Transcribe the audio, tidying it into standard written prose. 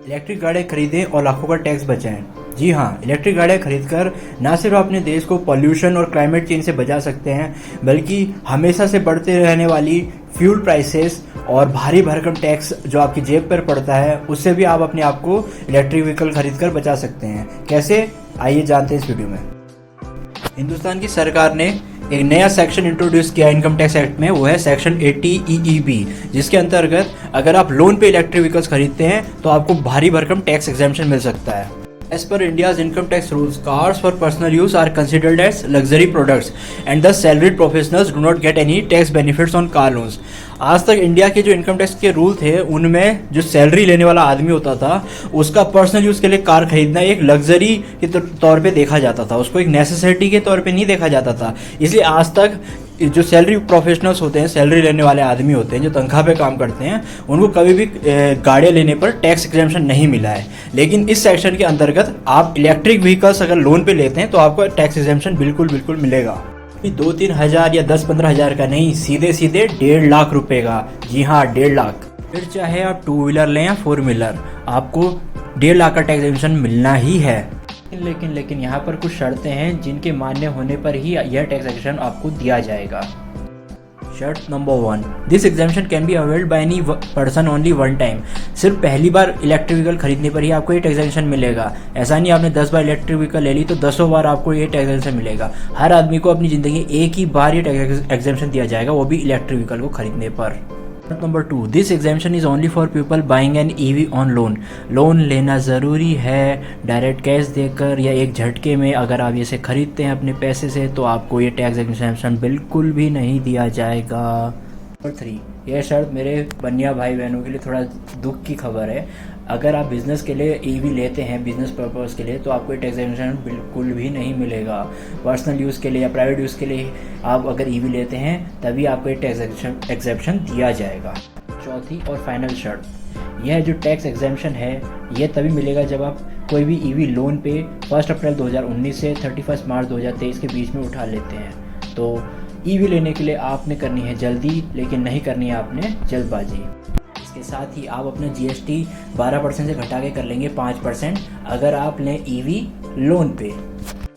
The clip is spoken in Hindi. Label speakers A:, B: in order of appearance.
A: इलेक्ट्रिक गाड़ियाँ खरीदें और लाखों का टैक्स बचाएं। जी हाँ, इलेक्ट्रिक गाड़ियाँ खरीदकर ना सिर्फ अपने देश को पॉल्यूशन और क्लाइमेट चेंज से बचा सकते हैं, बल्कि हमेशा से बढ़ते रहने वाली फ्यूल प्राइसेस और भारी भरकम टैक्स जो आपकी जेब पर पड़ता है, उससे भी आप अपने आप को इलेक्ट्रिक व्हीकल खरीदकर बचा सकते हैं। कैसे, आइए जानते हैं इस वीडियो में। हिंदुस्तान की सरकार ने एक नया सेक्शन इंट्रोड्यूस किया इनकम टैक्स एक्ट में, वो है सेक्शन 80 EEB, जिसके अंतर्गत अगर आप लोन पे इलेक्ट्रिक व्हीकल्स खरीदते हैं तो आपको भारी भरकम टैक्स एग्जेम्पशन मिल सकता है। As per India's income tax rules, cars for personal use are considered as luxury products and thus salaried professionals do not get any tax benefits on car loans. आज तक इंडिया के जो इनकम टैक्स के रूल थे, उनमें जो सैलरी लेने वाला आदमी होता था उसका पर्सनल यूज़ के लिए कार खरीदना एक लग्जरी के तौर पे देखा जाता था, उसको एक नेसेसिटी के तौर पे नहीं देखा जाता था। इसलिए आज तक जो सैलरी प्रोफेशनल्स होते हैं, सैलरी लेने वाले आदमी होते हैं, जो तनख्वाह पे काम करते हैं, उनको कभी भी गाड़ियाँ लेने पर टैक्स एग्जेम्पशन नहीं मिला है। लेकिन इस सेक्शन के अंतर्गत आप इलेक्ट्रिक व्हीकल्स अगर लोन पे लेते हैं तो आपको टैक्स एग्जेम्पशन बिल्कुल मिलेगा। 2-3 हज़ार या 10-15 हज़ार का नहीं, सीधे 1.5 लाख रुपए का। जी हाँ, 1.5 लाख। फिर चाहे आप 2 व्हीलर लें या 4 व्हीलर, आपको 1.5 लाख का टैक्स एग्जेम्पशन मिलना ही है। लेकिन यहाँ पर कुछ शर्तें हैं जिनके मान्य होने पर ही यह टैक्स एग्जेम्पशन आपको दिया जाएगा। शर्त number 1, this exemption can be availed by any person only one time. सिर्फ पहली बार इलेक्ट्रिक व्हीकल खरीदने पर ही आपको ये टैक्स एग्जेम्पशन मिलेगा। ऐसा नहीं आपने 10 बार इलेक्ट्रिक व्हीकल ले ली तो 10 बार आपको ये टैक्स एग्जेम्पशन मिलेगा। हर आदमी को अपनी ज़िंदगी एक ही बार ये टैक्स एग्जेम्पशन दिया जाएगा, वो भी इलेक्ट्रिक व्हीकल को खरीदने पर। Number 2, this exemption is only for people buying an EV on loan. Loan लेना ज़रूरी है, डायरेक्ट कैश देकर या एक झटके में अगर आप इसे खरीदते हैं अपने पैसे से तो आपको ये टैक्स एग्जेम्पशन बिल्कुल भी नहीं दिया जाएगा। नंबर 3, यह शर्त मेरे बनिया भाई बहनों के लिए थोड़ा दुख की खबर है। अगर आप बिज़नेस के लिए EV लेते हैं, बिजनेस पर्पज़ के लिए, तो आपको टैक्स एग्जेम्पशन बिल्कुल भी नहीं मिलेगा। पर्सनल यूज़ के लिए या प्राइवेट यूज़ के लिए आप अगर EV लेते हैं तभी आपको ये टैक्स एग्जेम्पशन दिया जाएगा। चौथी और फाइनल शर्त, यह जो टैक्स एग्जेम्पशन है यह तभी मिलेगा जब आप कोई भी EV लोन पे 1 अप्रैल 2019 से 31 मार्च 2023 के बीच में उठा लेते हैं। तो EV लेने के लिए आपने करनी है जल्दी, लेकिन नहीं करनी है आपने जल्दबाजी। इसके साथ ही आप अपना GST 12% से घटा के कर लेंगे 5% अगर आप लें EV लोन पे।